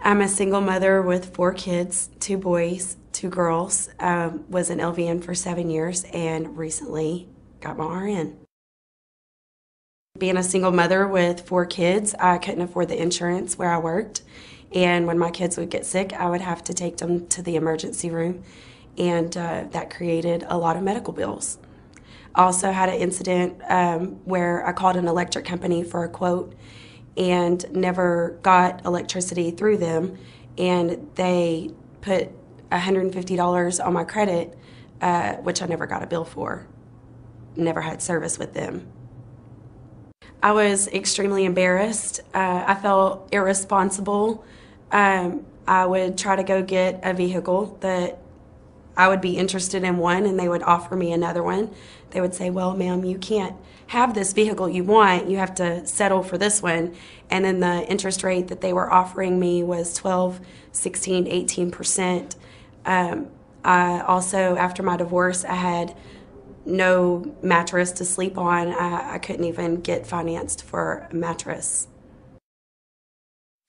I'm a single mother with 4 kids, 2 boys, 2 girls. Was an LVN for 7 years and recently got my RN. Being a single mother with 4 kids, I couldn't afford the insurance where I worked. And when my kids would get sick, I would have to take them to the emergency room. And that created a lot of medical bills. I also had an incident where I called an electric company for a quote and never got electricity through them, and they put $150 on my credit, which I never got a bill for. Never had service with them. I was extremely embarrassed. I felt irresponsible. I would try to go get a vehicle that I would be interested in one, and they would offer me another one. They would say, well, ma'am, you can't have this vehicle you want. You have to settle for this one. And then the interest rate that they were offering me was 12, 16, 18%. I also, after my divorce, I had no mattress to sleep on. I couldn't even get financed for a mattress.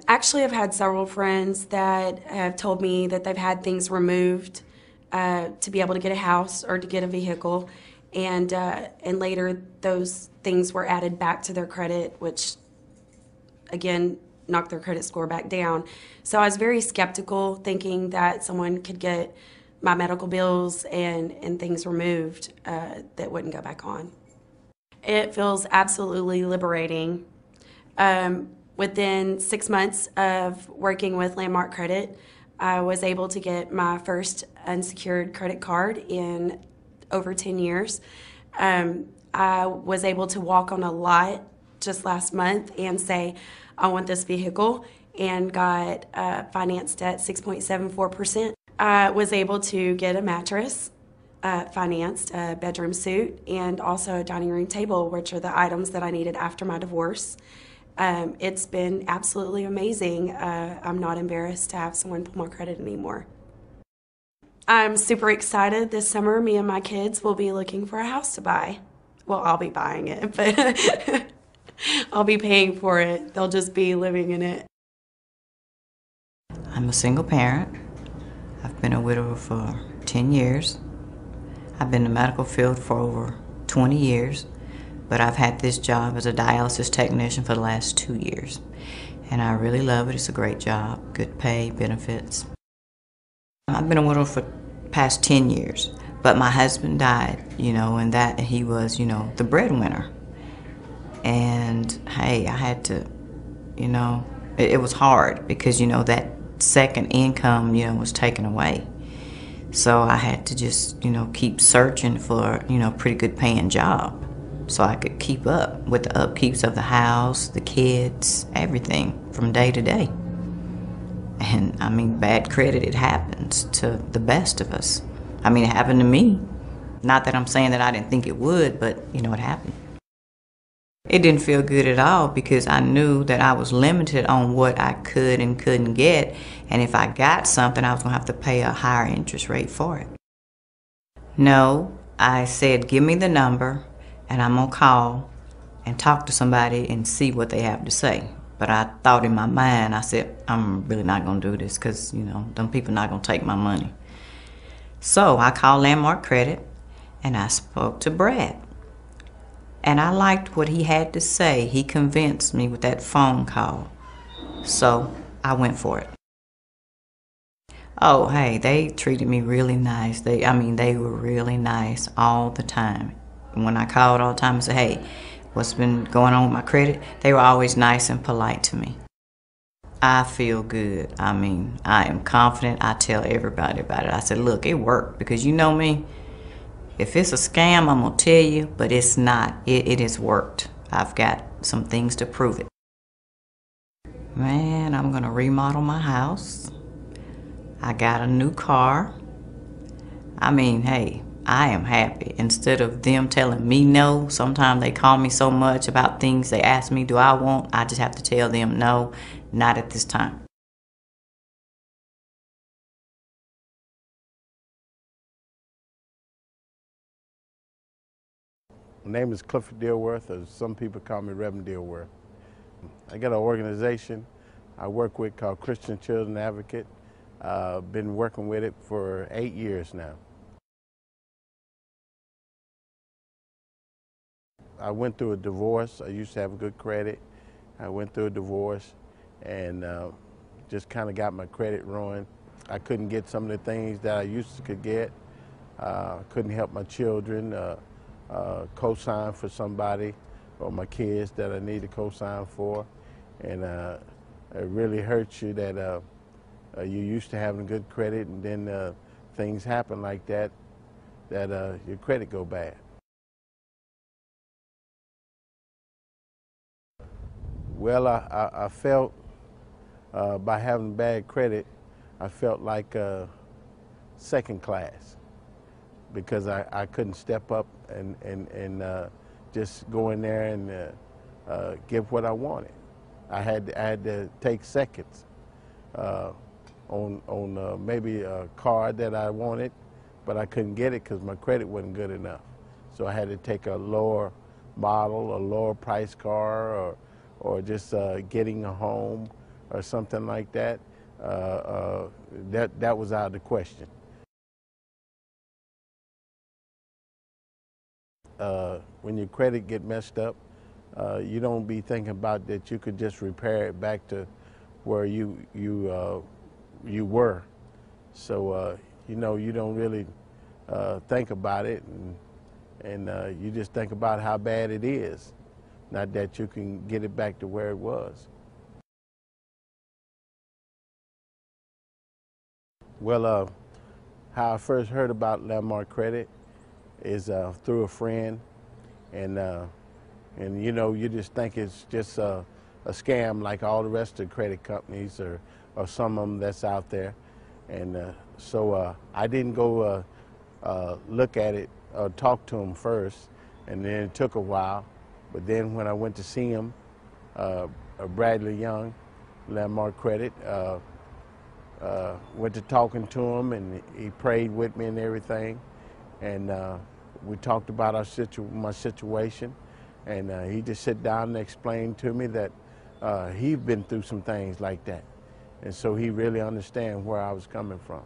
Actually, I've had several friends that have told me that they've had things removed to be able to get a house or to get a vehicle, and later those things were added back to their credit, which again knocked their credit score back down. So I was very skeptical, thinking that someone could get my medical bills and things removed that wouldn't go back on. It feels absolutely liberating. Within 6 months of working with Landmark Credit, I was able to get my first unsecured credit card in over 10 years. I was able to walk on a lot just last month and say, I want this vehicle, and got financed at 6.74%. I was able to get a mattress financed, a bedroom suite, and also a dining room table, which are the items that I needed after my divorce. It's been absolutely amazing. I'm not embarrassed to have someone pull my credit anymore. I'm super excited. This summer, me and my kids will be looking for a house to buy. Well, I'll be buying it, but I'll be paying for it. They'll just be living in it. I'm a single parent. I've been a widower for 10 years. I've been in the medical field for over 20 years. But I've had this job as a dialysis technician for the last 2 years. And I really love it. It's a great job, good pay, benefits. I've been a widow for the past 10 years. But my husband died, and that he was, the breadwinner. And hey, I had to, it was hard because, that second income, was taken away. So I had to just, keep searching for, a pretty good paying job, so I could keep up with the upkeeps of the house, the kids, everything from day to day. And I mean, bad credit, it happens to the best of us. I mean, it happened to me. Not that I'm saying that I didn't think it would, but it happened. It didn't feel good at all because I knew that I was limited on what I could and couldn't get. And if I got something, I was gonna have to pay a higher interest rate for it. No, I said, give me the number, and I'm gonna call and talk to somebody and see what they have to say. But I thought in my mind, I said, I'm really not gonna do this because, them people not gonna take my money. So I called Landmark Credit and I spoke to Brad. And I liked what he had to say. He convinced me with that phone call. So I went for it. Oh, hey, they treated me really nice. They were really nice all the time. When I called all the time and said, hey, what's been going on with my credit? They were always nice and polite to me. I feel good. I am confident. I tell everybody about it. I said, look, it worked because you know me. If it's a scam, I'm going to tell you, but it's not. It has worked. I've got some things to prove it. Man, I'm going to remodel my house. I got a new car. Hey, I am happy. Instead of them telling me no, sometimes they call me so much about things they ask me, do I want? I just have to tell them no, not at this time. My name is Clifford Dilworth, or some people call me Reverend Dilworth. I got an organization I work with called Christian Children Advocate. Been working with it for 8 years now. I went through a divorce. I used to have good credit. I went through a divorce and just kind of got my credit ruined. I couldn't get some of the things that I used to could get. Couldn't help my children, co-sign for somebody, or my kids that I need to co-sign for. And it really hurts you that you're used to having good credit, and then things happen like that, your credit go bad. Well, I felt by having bad credit, I felt like second class, because I couldn't step up and just go in there and give what I wanted. I had to take seconds on maybe a car that I wanted, but I couldn't get it because my credit wasn't good enough. So I had to take a lower model, a lower price car, or just getting a home or something like that. That was out of the question. When your credit get messed up, you don't be thinking about that you could just repair it back to where you were. So you know, you don't really think about it, and you just think about how bad it is, not that you can get it back to where it was. Well, how I first heard about Landmark Credit is through a friend, and you know, you just think it's just a scam like all the rest of the credit companies, or some of them that's out there. And so I didn't go look at it or talk to him first, and then it took a while. But then when I went to see him, Bradley Young, Landmark Credit, went to talking to him, and he prayed with me and everything. And we talked about my situation, and he just sat down and explained to me that he'd been through some things like that. And so he really understands where I was coming from.